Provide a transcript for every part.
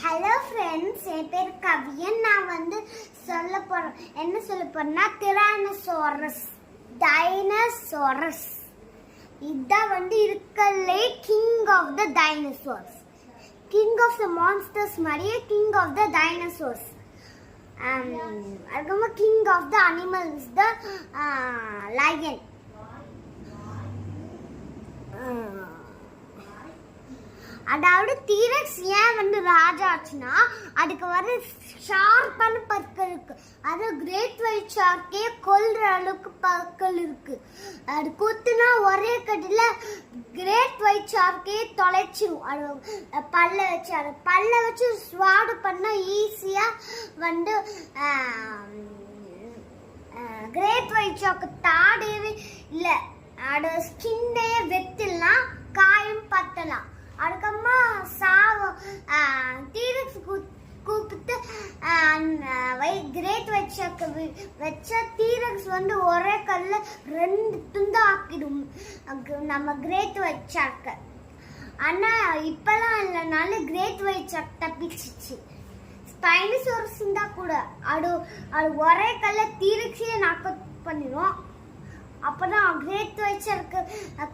Hello friends, என் பேர் கவியன். நான் சொல்ல போறேன்னா டிரானோசாரஸ் டைனோசாரஸ். இதான் இருக்கலே king of the dinosaurs, king of the monsters மாதிரியே கிங் ஆஃப் த டைனோசார்ஸ். அதுக்கப்புறமா king of the animals the lion. அதாவது டீரெக்ஸ் ஏன் ராஜா ஆச்சுன்னா, அதுக்கு ஷார்ப்பான பற்கள் இருக்கு. அது கிரேட் ஒயிட் ஷார்க்கே கொல்ற அளவுக்கு பற்கள் இருக்கு. அது குத்துனா ஒரே கட்டில கிரேட் ஒயிட் ஷார்க்கே தொலைச்சிரும். அது பல்ல வச்சு ஸ்வாடு பண்ண ஈஸியா கிரேட் ஒயிட் ஷார்க்கு தாடவே இல்லை. அது ஸ்கின்னே வெட்டிடலாம், காயம் பத்தலாம். அதுக்கப்புறமா டீரெக்ஸ் கூப்பிட்டு கிரேட் ஒயிட் ஷார்க்கை வச்சா டீரெக்ஸ் ஒரே கல்ல 2 துண்டா ஆக்கிடும் நம்ம கிரேட் ஒயிட் ஷார்க்கை. ஆனா இப்பெல்லாம் இல்லைனால கிரேட் ஒயிட் ஷார்க் தப்பிச்சிச்சு. ஸ்பைனோசாரஸ் இருந்தா கூட அது ஒரே கல்ல டீரெக்ஸையே நாக் அவுட் பண்ணிடும். அப்பதான் கிரேட் ஒயிட் ஷார்க்கு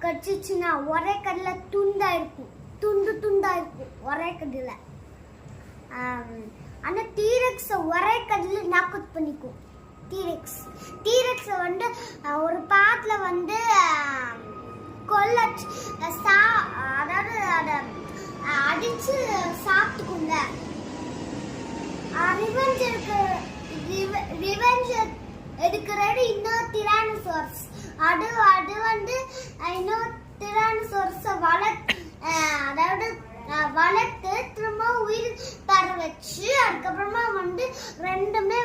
கடிச்சிச்சுன்னா ஒரே கல்ல துண்டா இருக்கும் ஒரே கல்லுல. ஆனா டீரெக்ஸ் ஒரே கல்லுல நாக் அவுட் பண்ணிக்கும். டீரெக்ஸ் ஒரு பாட்டுல அதாவது அத அடிச்சு சாப்பிட்டுக்குங்க. ரிவெஞ்ச் எடுக்கிறது இன்னொரு டிரானோசாரஸ். அது இன்னொரு டிரானோசாரஸை வளர்த்து திரும்ப உயிர் தர வச்சு, அதுக்கப்புறமா ரெண்டுமே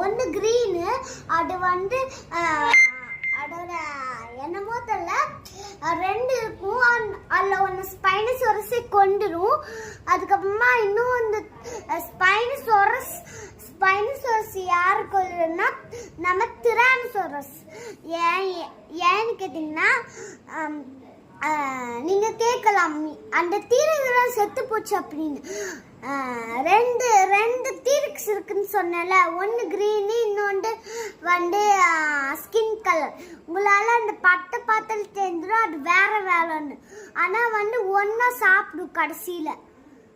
ஒன்று கிரீனு, அது அதோட என்னமோ தெரியல 2 இருக்கும். அதில் ஒன்று ஸ்பைனோசாரஸை கொண்டுரும். அதுக்கப்புறமா இன்னும் அந்த ஸ்பைனோசாரஸ் யார் கொள்ளுன்னா நம்ம டிரானோசாரஸ். ஏன்னு கேட்டீங்கன்னா, நீங்க கேட்கலாம் அந்த தீரக்ஸ் செத்து போச்சு அப்படின்னு. ரெண்டு தீரக்ஸ் இருக்குன்னு சொன்னல, ஒன்னு கிரீன், இன்னொன்று ஸ்கின் கலர். உங்களால அந்த பட்டை பார்த்தாலும் தெரிஞ்சிடும் அது வேறன்னு. ஆனா ஒன்னா சாப்பிடும் கடைசியில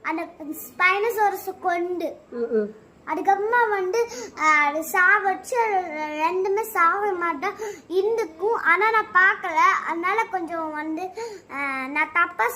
அந்த ஸ்பைனோசாரஸை கொண்டு. அதுக்கப்புறமா சாவச்சு 2மே சாக மாட்டேன் இருந்துக்கும். ஆனா நான் பார்க்கல, அதனால கொஞ்சம் நான் தப்பா